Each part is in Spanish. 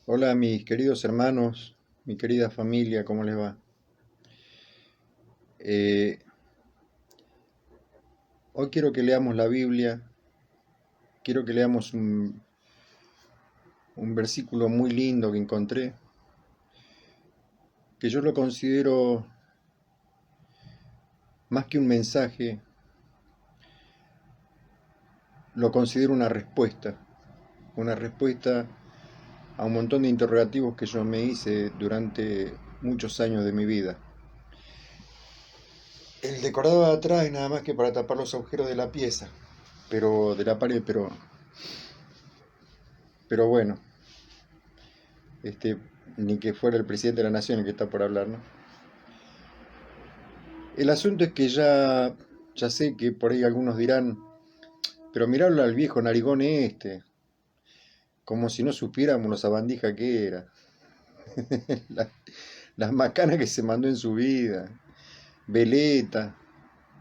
Hola mis queridos hermanos, mi querida familia, ¿cómo les va? Eh, Hoy quiero que leamos la Biblia, quiero que leamos un versículo muy lindo que encontré, que yo lo considero más que un mensaje, lo considero una respuesta a un montón de interrogativos que yo me hice durante muchos años de mi vida. El decorado de atrás es nada más que para tapar los agujeros de la pieza, pero de la pared, pero bueno. este, Ni que fuera el presidente de la nación el que está por hablar, ¿no? El asunto es que ya sé que por ahí algunos dirán, pero mirarlo al viejo narigón como si no supiéramos lo sabandija que era, la- las macanas que se mandó en su vida, veleta,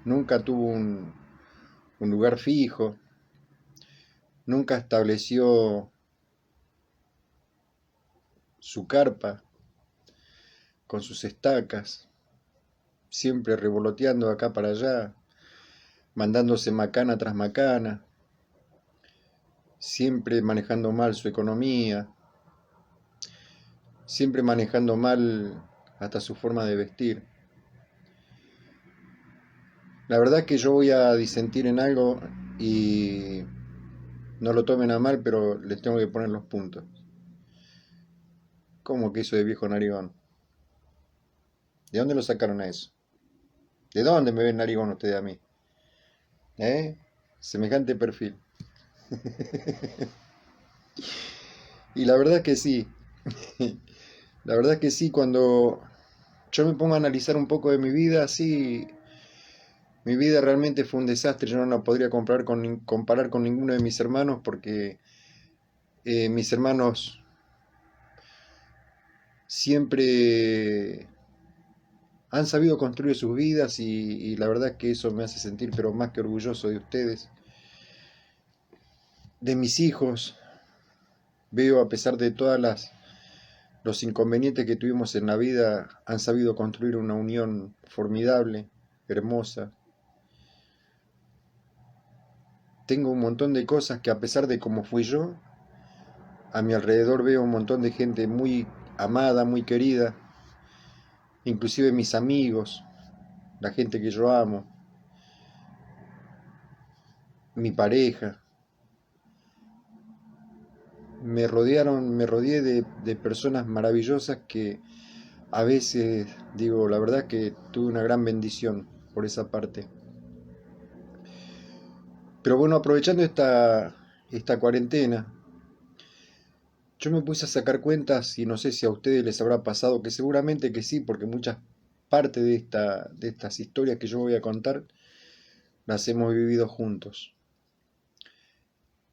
nunca tuvo un lugar fijo, nunca estableció su carpa con sus estacas, siempre revoloteando acá para allá, mandándose macana tras macana, siempre manejando mal su economía, siempre manejando mal hasta su forma de vestir. La verdad es que yo voy a disentir en algo y no lo tomen a mal, pero les tengo que poner los puntos. ¿Cómo que eso de viejo narigón? ¿De dónde lo sacaron a eso? ¿De dónde me ven narigón ustedes a mí? ¿Eh? Semejante perfil. Y la verdad es que sí. La verdad es que sí, cuando yo me pongo a analizar un poco de mi vida, sí, mi vida realmente fue un desastre. Yo no la podría comparar con ninguno de mis hermanos porque mis hermanos siempre han sabido construir sus vidas y la verdad es que eso me hace sentir pero más que orgulloso de ustedes, de mis hijos. Veo a pesar de todas las los inconvenientes que tuvimos en la vida, han sabido construir una unión formidable, hermosa. Tengo un montón de cosas que a pesar de cómo fui yo, a mi alrededor veo un montón de gente muy amada, muy querida, inclusive mis amigos, la gente que yo amo, mi pareja. Me rodeé de personas maravillosas que a veces digo, la verdad que tuve una gran bendición por esa parte. Pero bueno, aprovechando esta cuarentena, yo me puse a sacar cuentas y no sé si a ustedes les habrá pasado, que seguramente que sí, porque muchas partes de estas historias que yo voy a contar las hemos vivido juntos.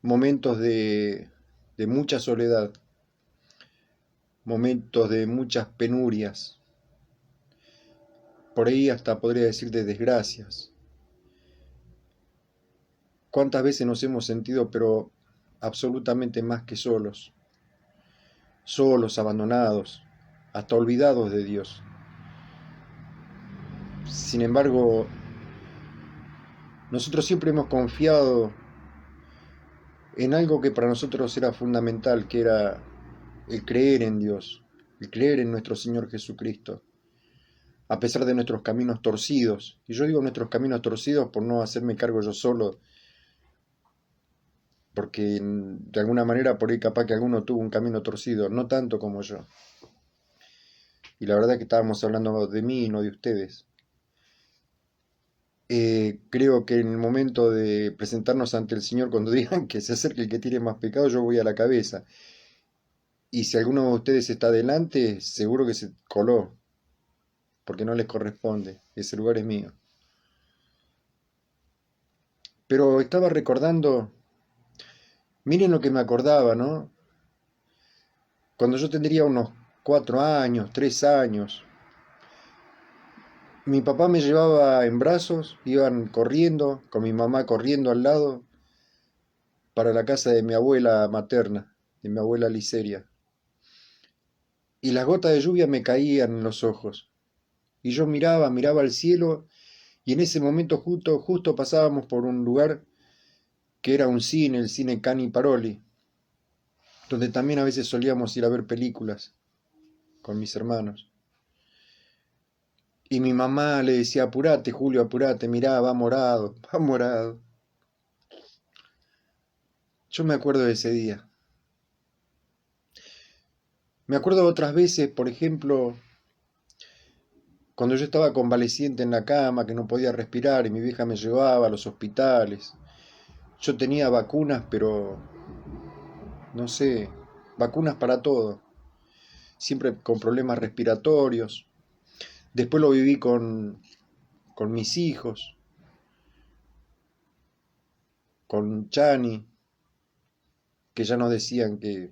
Momentos de mucha soledad, momentos de muchas penurias, por ahí hasta podría decir de desgracias. ¿Cuántas veces nos hemos sentido pero absolutamente más que solos? Solos, abandonados, hasta olvidados de Dios. Sin embargo, nosotros siempre hemos confiado en algo que para nosotros era fundamental, que era el creer en Dios, el creer en nuestro Señor Jesucristo, a pesar de nuestros caminos torcidos. Y yo digo nuestros caminos torcidos por no hacerme cargo yo solo, porque de alguna manera por ahí capaz que alguno tuvo un camino torcido, no tanto como yo. Y la verdad que estábamos hablando de mí, no de ustedes. Creo que en el momento de presentarnos ante el Señor, cuando digan que se acerque el que tiene más pecado, yo voy a la cabeza. Y si alguno de ustedes está adelante, seguro que se coló, porque no les corresponde. Ese lugar es mío. Pero estaba recordando, miren lo que me acordaba, ¿no? Cuando yo tendría unos 4 años, 3 años, mi papá me llevaba en brazos, iban corriendo, con mi mamá corriendo al lado, para la casa de mi abuela materna, de mi abuela Liceria. y las gotas de lluvia me caían en los ojos. Y yo miraba al cielo, y en ese momento justo pasábamos por un lugar que era un cine, el cine Cani Paroli, donde también a veces solíamos ir a ver películas con mis hermanos. Y mi mamá le decía, apurate, Julio, apurate, mirá, va morado, va morado. Yo me acuerdo de ese día. Me acuerdo de otras veces, por ejemplo, cuando yo estaba convaleciente en la cama, que no podía respirar y mi vieja me llevaba a los hospitales. Yo tenía vacunas, pero no sé, vacunas para todo. Siempre con problemas respiratorios. Después lo viví con mis hijos, con Chani, que ya nos decían que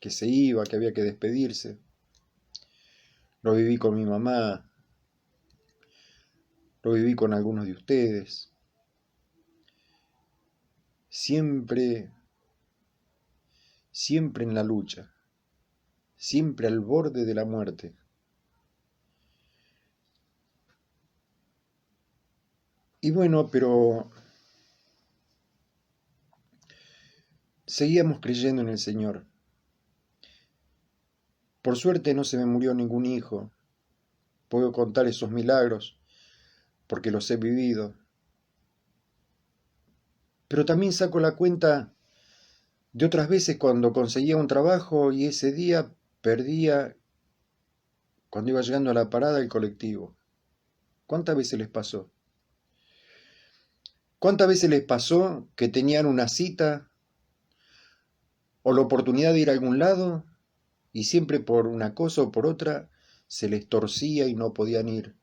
se iba, que había que despedirse. Lo viví con mi mamá, lo viví con algunos de ustedes. Siempre, siempre en la lucha, siempre al borde de la muerte. Y bueno, pero seguíamos creyendo en el Señor. Por suerte no se me murió ningún hijo. Puedo contar esos milagros porque los he vivido. Pero también saco la cuenta de otras veces cuando conseguía un trabajo y ese día perdía cuando iba llegando a la parada del colectivo. ¿Cuántas veces les pasó? ¿Cuántas veces les pasó que tenían una cita o la oportunidad de ir a algún lado y siempre por una cosa o por otra se les torcía y no podían ir?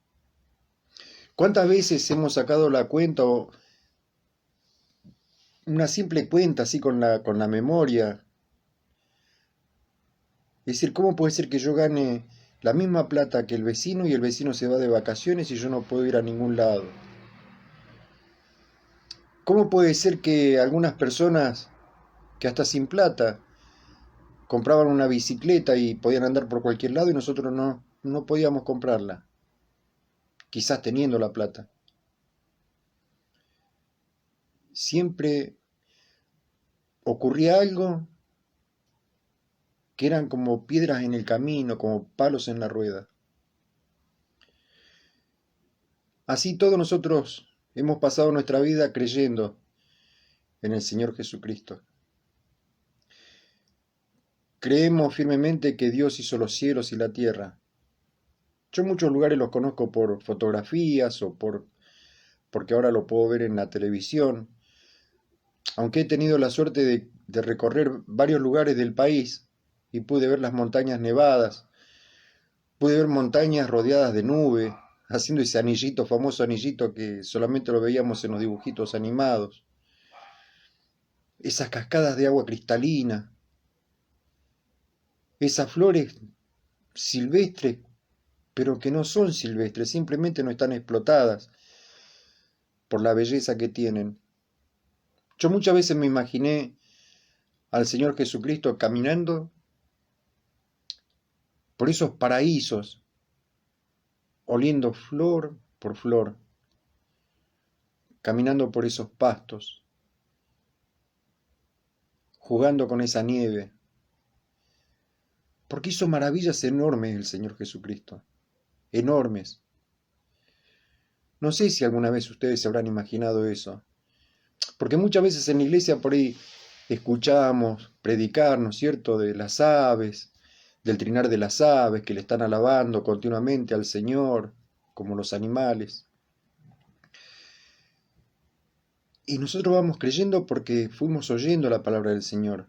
¿Cuántas veces hemos sacado la cuenta o una simple cuenta así con la memoria? Es decir, ¿cómo puede ser que yo gane la misma plata que el vecino y el vecino se va de vacaciones y yo no puedo ir a ningún lado? ¿Cómo puede ser que algunas personas que hasta sin plata compraban una bicicleta y podían andar por cualquier lado y nosotros no podíamos comprarla? Quizás teniendo la plata. Siempre ocurría algo que eran como piedras en el camino, como palos en la rueda. Así todos nosotros hemos pasado nuestra vida creyendo en el Señor Jesucristo. Creemos firmemente que Dios hizo los cielos y la tierra. Yo muchos lugares los conozco por fotografías o porque ahora lo puedo ver en la televisión. Aunque he tenido la suerte de recorrer varios lugares del país y pude ver las montañas nevadas, pude ver montañas rodeadas de nube, haciendo ese anillito, famoso anillito que solamente lo veíamos en los dibujitos animados. Esas cascadas de agua cristalina, esas flores silvestres, pero que no son silvestres, simplemente no están explotadas por la belleza que tienen. Yo muchas veces me imaginé al Señor Jesucristo caminando por esos paraísos, oliendo flor por flor, caminando por esos pastos, jugando con esa nieve, porque hizo maravillas enormes el Señor Jesucristo, enormes. No sé si alguna vez ustedes se habrán imaginado eso, porque muchas veces en la iglesia por ahí escuchamos predicar, ¿no es cierto?, de las aves, del trinar de las aves que le están alabando continuamente al Señor, como los animales. Y nosotros vamos creyendo porque fuimos oyendo la palabra del Señor.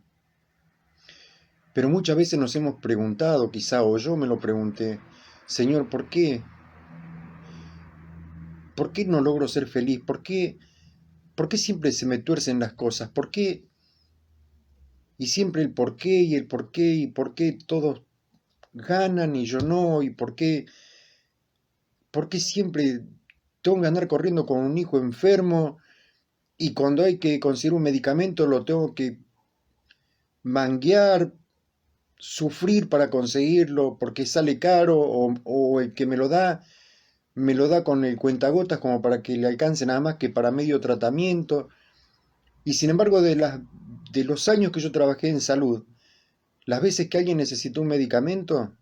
Pero muchas veces nos hemos preguntado, quizá, o yo me lo pregunté, Señor, ¿por qué? ¿Por qué no logro ser feliz? ¿Por qué siempre se me tuercen las cosas? ¿Por qué? Y siempre el por qué y el por qué y por qué todos ganan y yo no, y por qué siempre tengo que andar corriendo con un hijo enfermo y cuando hay que conseguir un medicamento lo tengo que manguear sufrir para conseguirlo porque sale caro o el que me lo da con el cuentagotas como para que le alcance nada más que para medio tratamiento. Y sin embargo, de los años que yo trabajé en salud, las veces que alguien necesitó un medicamento,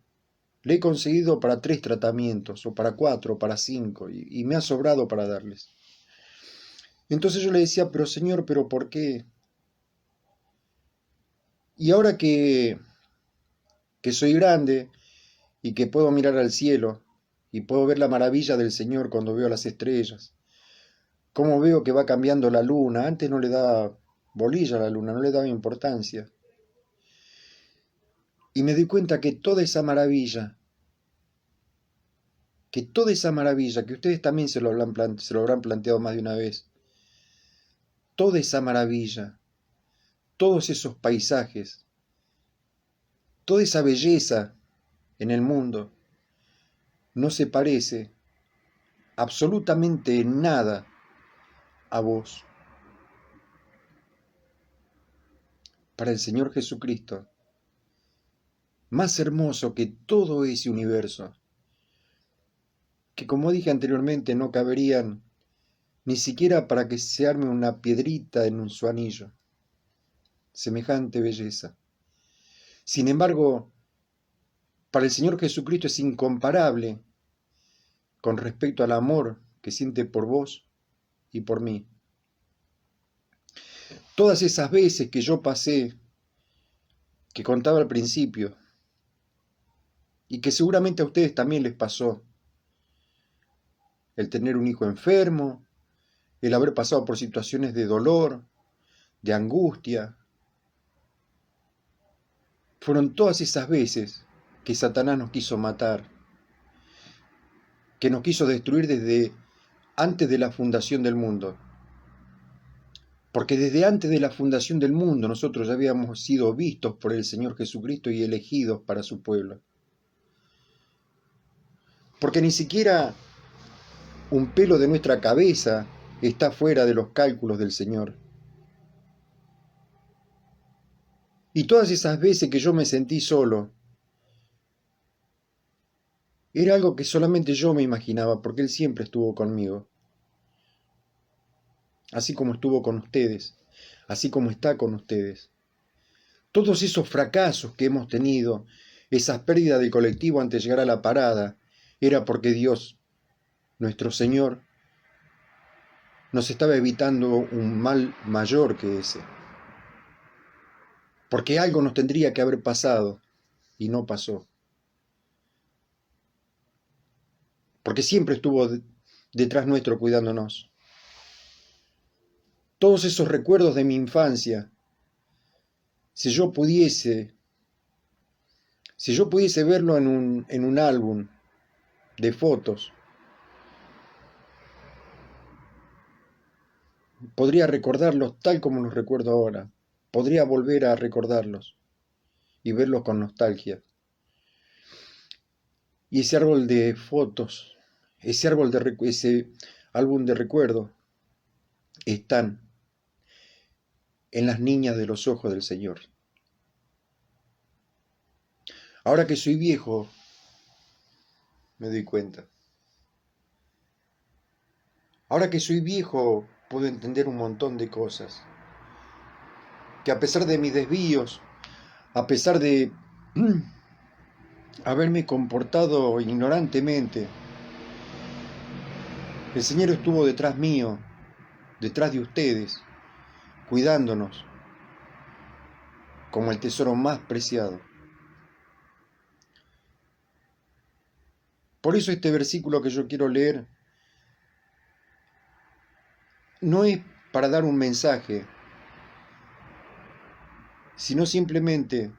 le he conseguido para 3 tratamientos, o para 4, o para 5, y me ha sobrado para darles. Entonces yo le decía, pero señor, ¿pero por qué? Y ahora que soy grande y que puedo mirar al cielo y puedo ver la maravilla del Señor cuando veo las estrellas, cómo veo que va cambiando la luna, antes no le daba bolilla a la luna, no le daba importancia. Y me doy cuenta que toda esa maravilla, que ustedes también se lo habrán planteado más de una vez, toda esa maravilla, todos esos paisajes, toda esa belleza en el mundo, no se parece absolutamente en nada a vos. Para el Señor Jesucristo, más hermoso que todo ese universo, que como dije anteriormente no caberían ni siquiera para que se arme una piedrita en su anillo, semejante belleza. Sin embargo, para el Señor Jesucristo es incomparable con respecto al amor que siente por vos y por mí. Todas esas veces que yo pasé, que contaba al principio, y que seguramente a ustedes también les pasó, el tener un hijo enfermo, el haber pasado por situaciones de dolor, de angustia, fueron todas esas veces que Satanás nos quiso matar, que nos quiso destruir desde antes de la fundación del mundo. Porque desde antes de la fundación del mundo nosotros ya habíamos sido vistos por el Señor Jesucristo y elegidos para su pueblo. Porque ni siquiera un pelo de nuestra cabeza está fuera de los cálculos del Señor. Y todas esas veces que yo me sentí solo, era algo que solamente yo me imaginaba, porque Él siempre estuvo conmigo. Así como estuvo con ustedes, así como está con ustedes. Todos esos fracasos que hemos tenido, esas pérdidas del colectivo antes de llegar a la parada, era porque Dios, nuestro Señor, nos estaba evitando un mal mayor que ese. Porque algo nos tendría que haber pasado y no pasó. Porque siempre estuvo detrás nuestro cuidándonos. Todos esos recuerdos de mi infancia, si yo pudiese verlo en un álbum de fotos, podría recordarlos tal como los recuerdo ahora. Podría volver a recordarlos y verlos con nostalgia. Y ese árbol de fotos, ese álbum de recuerdo, están en las niñas de los ojos del Señor. Ahora que soy viejo, me doy cuenta. Ahora que soy viejo, puedo entender un montón de cosas. Que a pesar de mis desvíos, a pesar de haberme comportado ignorantemente, el Señor estuvo detrás mío, detrás de ustedes, cuidándonos como el tesoro más preciado. Por eso este versículo que yo quiero leer no es para dar un mensaje, sino simplemente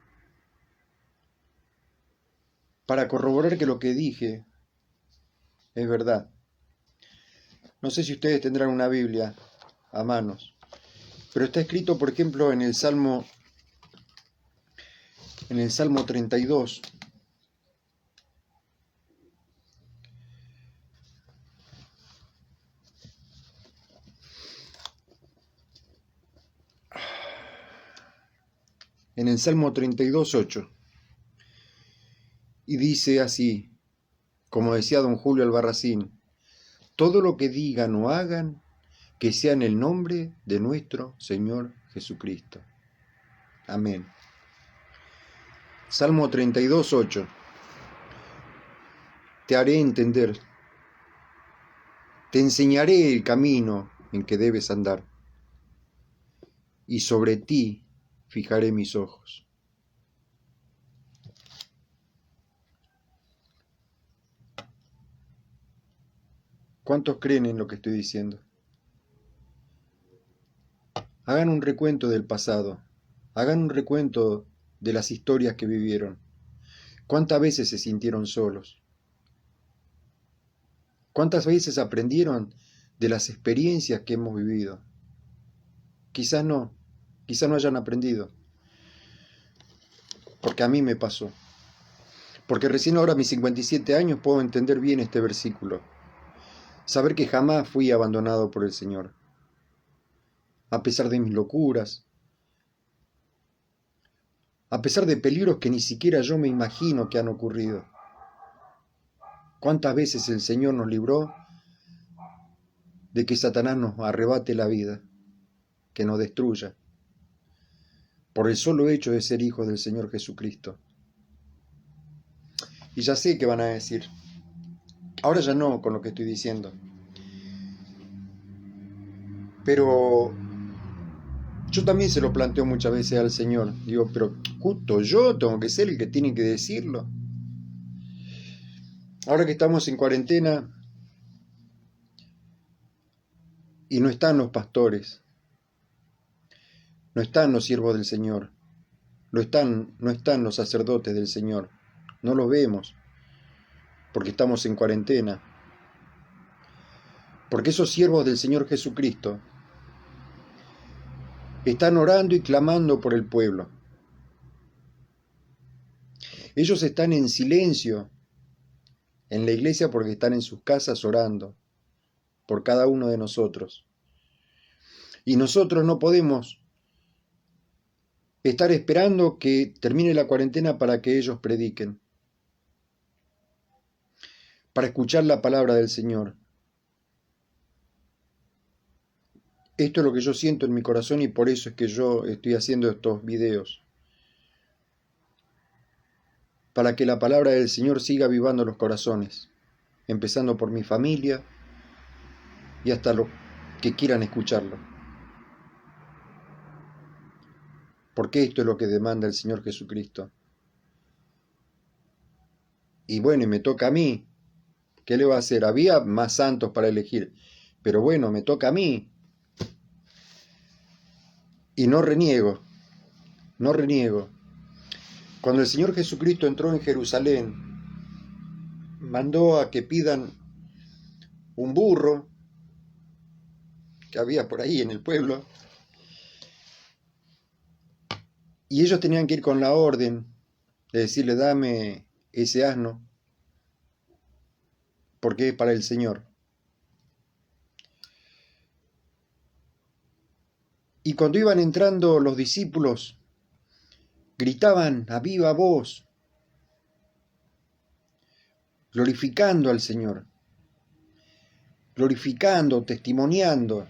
para corroborar que lo que dije es verdad. No sé si ustedes tendrán una Biblia a manos, pero está escrito, por ejemplo, en el Salmo 32. En el Salmo 32, 8. Y dice así, como decía don Julio Albarracín: todo lo que digan o hagan, que sea en el nombre de nuestro Señor Jesucristo. Amén. Salmo 32, 8. Te haré entender, te enseñaré el camino en que debes andar, y sobre ti fijaré mis ojos. ¿Cuántos creen en lo que estoy diciendo? Hagan un recuento del pasado, hagan un recuento de las historias que vivieron. ¿Cuántas veces se sintieron solos? ¿Cuántas veces aprendieron de las experiencias que hemos vivido? Quizás no hayan aprendido, porque a mí me pasó. Porque recién ahora a mis 57 años puedo entender bien este versículo. Saber que jamás fui abandonado por el Señor, a pesar de mis locuras, a pesar de peligros que ni siquiera yo me imagino que han ocurrido. ¿Cuántas veces el Señor nos libró de que Satanás nos arrebate la vida, que nos destruya, por el solo hecho de ser hijos del Señor Jesucristo? Y ya sé que van a decir, ahora ya no con lo que estoy diciendo, pero yo también se lo planteo muchas veces al Señor. Digo, pero justo yo tengo que ser el que tiene que decirlo. Ahora que estamos en cuarentena y no están los pastores, no están los siervos del Señor, no están los sacerdotes del Señor, no los vemos porque estamos en cuarentena. Porque esos siervos del Señor Jesucristo están orando y clamando por el pueblo. Ellos están en silencio en la iglesia porque están en sus casas orando por cada uno de nosotros. Y nosotros no podemos estar esperando que termine la cuarentena para que ellos prediquen, para escuchar la palabra del Señor. Esto es lo que yo siento en mi corazón y por eso es que yo estoy haciendo estos videos. Para que la palabra del Señor siga avivando los corazones, empezando por mi familia y hasta los que quieran escucharlo. Porque esto es lo que demanda el Señor Jesucristo. Y bueno, y me toca a mí. ¿Qué le va a hacer? Había más santos para elegir, pero bueno, me toca a mí. Y no reniego. Cuando el Señor Jesucristo entró en Jerusalén, mandó a que pidan un burro que había por ahí en el pueblo, y ellos tenían que ir con la orden de decirle, dame ese asno, porque es para el Señor. Y cuando iban entrando los discípulos, gritaban a viva voz, glorificando al Señor, glorificando, testimoniando,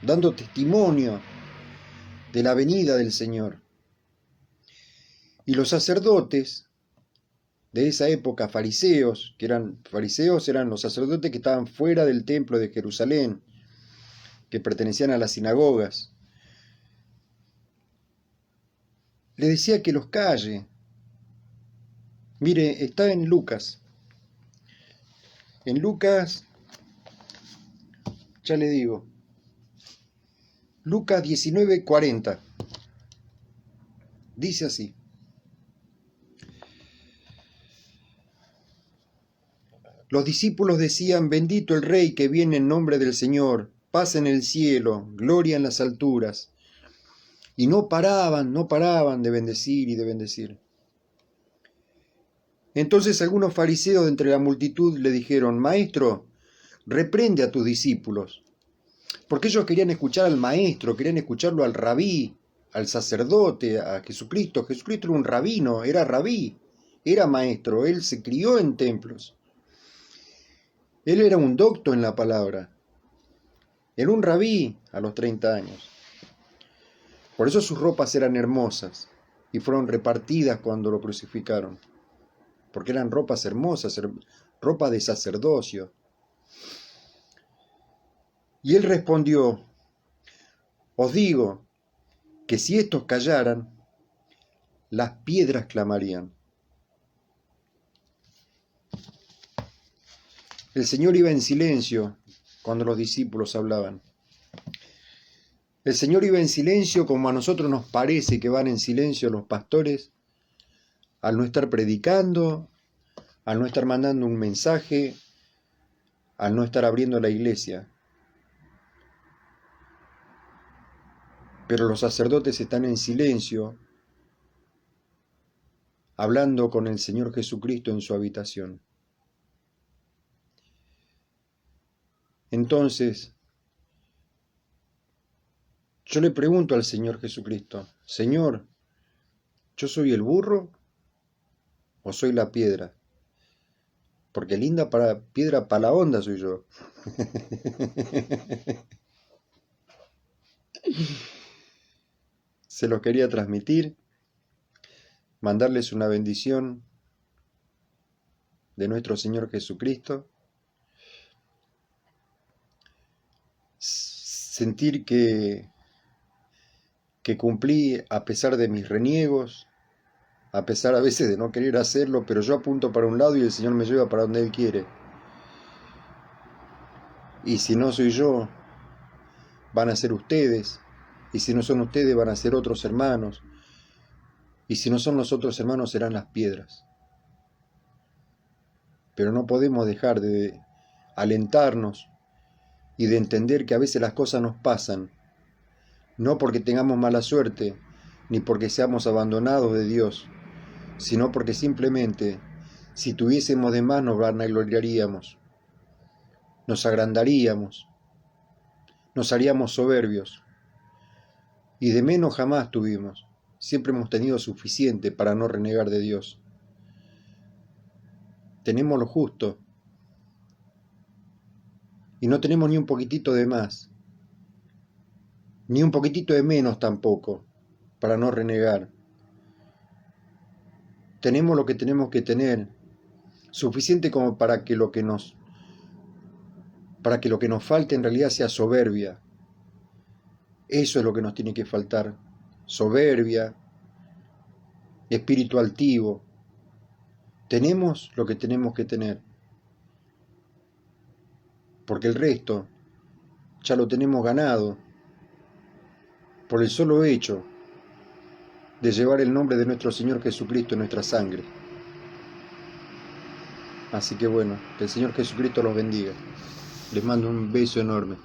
dando testimonio de la venida del Señor. Y los sacerdotes de esa época, fariseos, eran los sacerdotes que estaban fuera del templo de Jerusalén, que pertenecían a las sinagogas, le decía que los calle. Mire, está en Lucas. En Lucas, ya le digo, Lucas 19:40. Dice así: los discípulos decían, bendito el Rey que viene en nombre del Señor, paz en el cielo, gloria en las alturas. Y no paraban de bendecir y de bendecir. Entonces algunos fariseos de entre la multitud le dijeron, Maestro, reprende a tus discípulos. Porque ellos querían escuchar al maestro, querían escucharlo al rabí, al sacerdote, a Jesucristo. Jesucristo era un rabino, era rabí, era maestro, él se crió en templos. Él era un docto en la palabra. Era un rabí a los 30 años. Por eso sus ropas eran hermosas y fueron repartidas cuando lo crucificaron. Porque eran ropas hermosas, ropa de sacerdocio. Y él respondió: os digo que si estos callaran, las piedras clamarían. El Señor iba en silencio cuando los discípulos hablaban. El Señor iba en silencio como a nosotros nos parece que van en silencio los pastores al no estar predicando, al no estar mandando un mensaje, al no estar abriendo la iglesia. Pero los sacerdotes están en silencio, hablando con el Señor Jesucristo en su habitación. Entonces, yo le pregunto al Señor Jesucristo: Señor, ¿yo soy el burro o soy la piedra? Porque linda piedra para la onda soy yo. Se los quería transmitir, mandarles una bendición de nuestro Señor Jesucristo, sentir que cumplí a pesar de mis reniegos, a pesar a veces de no querer hacerlo, pero yo apunto para un lado y el Señor me lleva para donde Él quiere. Y si no soy yo, van a ser ustedes, y si no son ustedes, van a ser otros hermanos, y si no son los otros hermanos, serán las piedras. Pero no podemos dejar de alentarnos y de entender que a veces las cosas nos pasan, no porque tengamos mala suerte, ni porque seamos abandonados de Dios, sino porque simplemente, si tuviésemos de más, nos vanagloriaríamos, nos agrandaríamos, nos haríamos soberbios, y de menos jamás tuvimos. Siempre hemos tenido suficiente para no renegar de Dios. Tenemos lo justo, y no tenemos ni un poquitito de más, ni un poquitito de menos tampoco, para no renegar. Tenemos lo que tenemos que tener, suficiente como para que lo que nos falte en realidad sea soberbia. Eso es lo que nos tiene que faltar: soberbia, espíritu altivo. Tenemos lo que tenemos que tener, porque el resto ya lo tenemos ganado por el solo hecho de llevar el nombre de nuestro Señor Jesucristo en nuestra sangre. Así que bueno, que el Señor Jesucristo los bendiga. Les mando un beso enorme.